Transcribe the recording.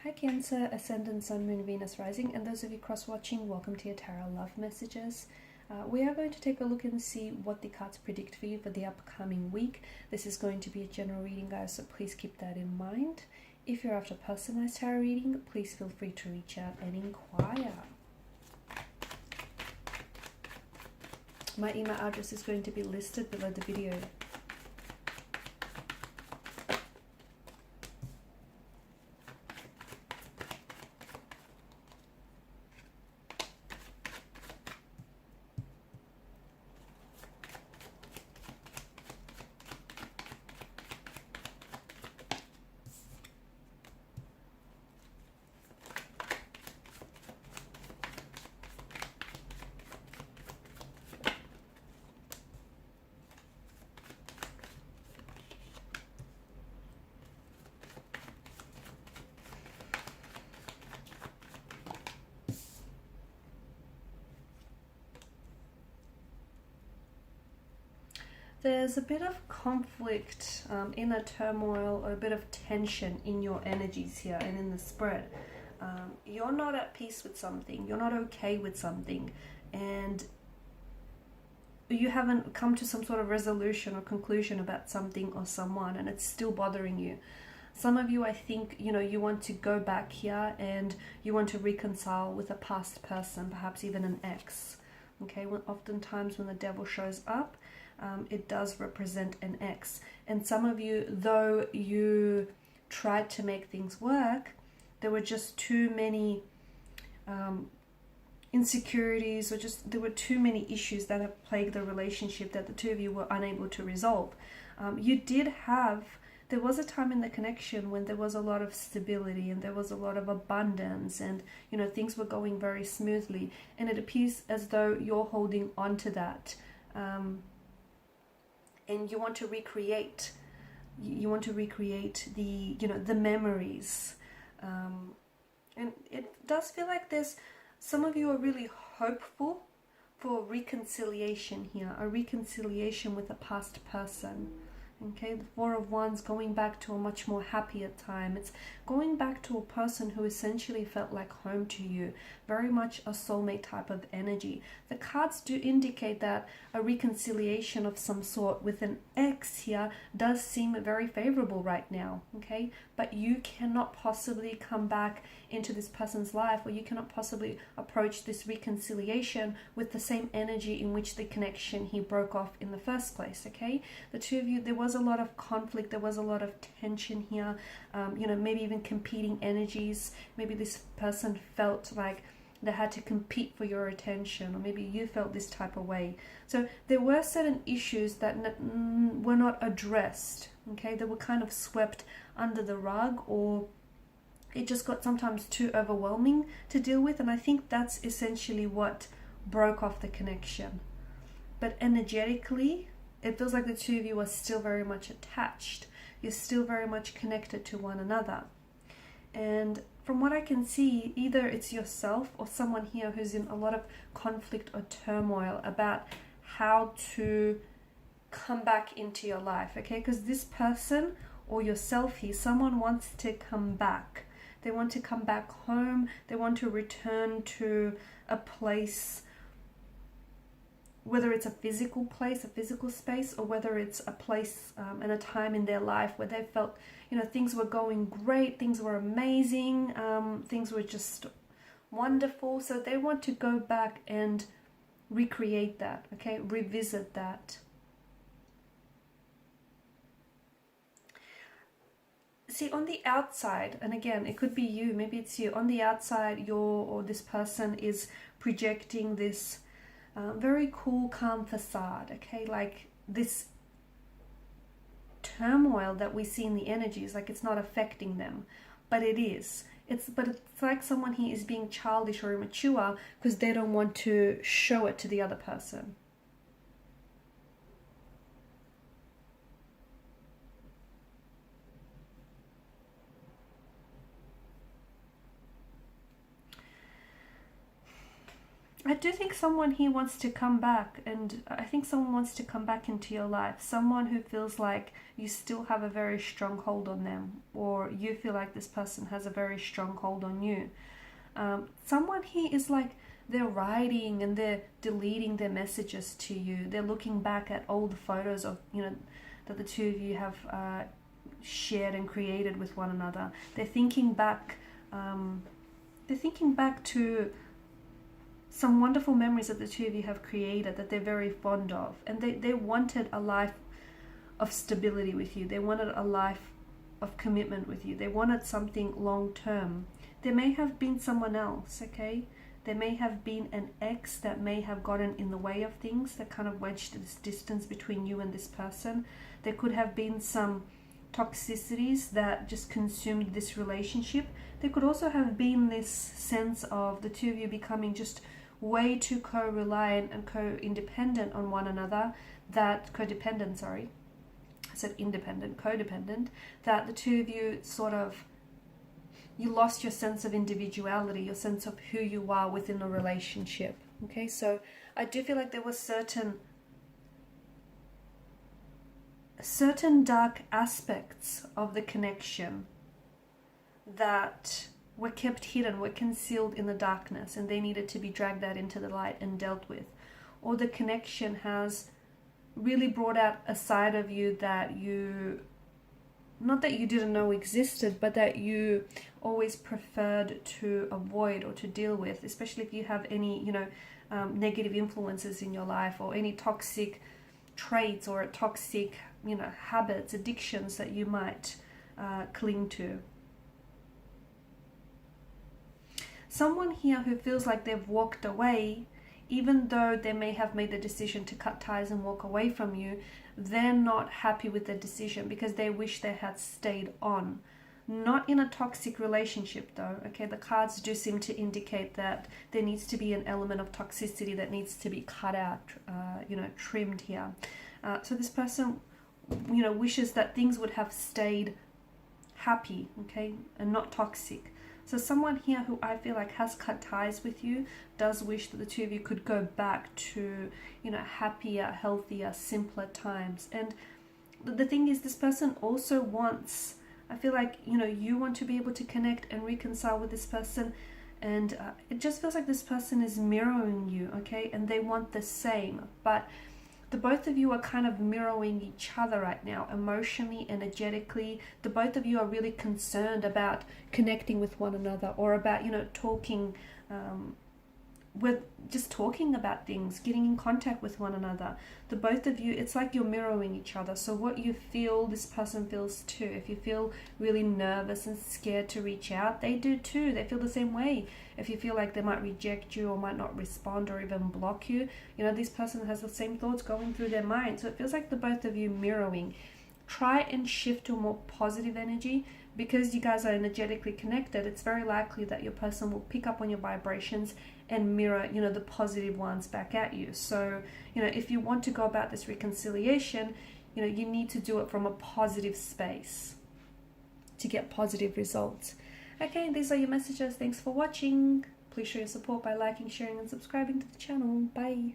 Hi Cancer, Ascendant, Sun, Moon, Venus, Rising, and those of you cross-watching, welcome to your Tarot Love Messages. We are going to take a look and see what the cards predict for you for the upcoming week. This is going to be a general reading, guys, so please keep that in mind. If you're after personalized tarot reading, please feel free to reach out and inquire. My email address is going to be listed below the video. There's a bit of conflict, inner turmoil, or a bit of tension in your energies here and in the spread. You're not at peace with something, you're not okay with something, and you haven't come to some sort of resolution or conclusion about something or someone, and it's still bothering you. Some of you, I think, you want to go back here and you want to reconcile with a past person, perhaps even an ex. Okay, oftentimes when the devil shows up, it does represent an ex. And some of you, though you tried to make things work, there were just too many insecurities, or just there were too many issues that have plagued the relationship that the two of you were unable to resolve. There was a time in the connection when there was a lot of stability and there was a lot of abundance, and things were going very smoothly, and it appears as though you're holding on to that. And you want to recreate the memories, and it does feel like some of you are really hopeful for reconciliation here, a reconciliation with a past person. Okay, the Four of Wands, going back to a much more happier time. It's going back to a person who essentially felt like home to you, very much a soulmate type of energy. The cards do indicate that a reconciliation of some sort with an ex here does seem very favorable right now, okay? But you cannot possibly come back into this person's life, or you cannot possibly approach this reconciliation with the same energy in which the connection he broke off in the first place, okay? The two of you, there was a lot of conflict, there was a lot of tension here, maybe even competing energies. Maybe this person felt like they had to compete for your attention, or maybe you felt this type of way. So there were certain issues that were not addressed, okay? They were kind of swept under the rug, or it just got sometimes too overwhelming to deal with, and I think that's essentially what broke off the connection. But energetically, it feels like the two of you are still very much attached. You're still very much connected to one another. And from what I can see, either it's yourself or someone here who's in a lot of conflict or turmoil about how to come back into your life, okay? Because this person or yourself here, someone wants to come back. They want to come back home. They want to return to a place, whether it's a physical place, a physical space, or whether it's a place and a time in their life where they felt, things were going great, things were amazing, things were just wonderful. So they want to go back and recreate that, okay? Revisit that. See, on the outside, and again, it could be you, maybe it's you, on the outside, this person is projecting this very cool, calm facade, okay? Like this turmoil that we see in the energies, like it's not affecting them, but it is. But it's like someone here is being childish or immature because they don't want to show it to the other person. I do think someone here wants to come back, and I think someone wants to come back into your life. Someone who feels like you still have a very strong hold on them, or you feel like this person has a very strong hold on you. Someone here is like they're writing and they're deleting their messages to you. They're looking back at old photos of, that the two of you have shared and created with one another. They're thinking back. They're thinking back to some wonderful memories that the two of you have created that they're very fond of, and they wanted a life of stability with you. They wanted a life of commitment with you. They wanted something long term. There may have been someone else, okay? There may have been an ex that may have gotten in the way of things, that kind of wedged this distance between you and this person. There could have been some toxicities that just consumed this relationship. There could also have been this sense of the two of you becoming just way too co-reliant and co-independent on one another, that codependent, sorry, I said independent, codependent, that the two of you sort of, you lost your sense of individuality, your sense of who you are within a relationship. Okay, so I do feel like there was certain dark aspects of the connection that were kept hidden, were concealed in the darkness, and they needed to be dragged out into the light and dealt with. Or the connection has really brought out a side of you that you, not that you didn't know existed, but that you always preferred to avoid or to deal with, especially if you have any, negative influences in your life, or any toxic traits or toxic, habits, addictions that you might cling to. Someone here who feels like they've walked away, even though they may have made the decision to cut ties and walk away from you, they're not happy with their decision because they wish they had stayed on. Not in a toxic relationship though, okay? The cards do seem to indicate that there needs to be an element of toxicity that needs to be cut out, trimmed here. So this person, wishes that things would have stayed happy, okay, and not toxic. So someone here who I feel like has cut ties with you does wish that the two of you could go back to, happier, healthier, simpler times. And the thing is, this person also wants, I feel like, you want to be able to connect and reconcile with this person. And it just feels like this person is mirroring you, okay? And they want the same. But the both of you are kind of mirroring each other right now, emotionally, energetically. The both of you are really concerned about connecting with one another, or about, talking, just talking about things, getting in contact with one another. The both of you, it's like you're mirroring each other. So what you feel, this person feels too. If you feel really nervous and scared to reach out, they do too. They feel the same way. If you feel like they might reject you or might not respond or even block you, this person has the same thoughts going through their mind. So it feels like the both of you mirroring. Try and shift to a more positive energy. Because you guys are energetically connected, it's very likely that your person will pick up on your vibrations and mirror, the positive ones back at you. So, if you want to go about this reconciliation, you need to do it from a positive space to get positive results. Okay, these are your messages. Thanks for watching. Please show your support by liking, sharing, and subscribing to the channel. Bye.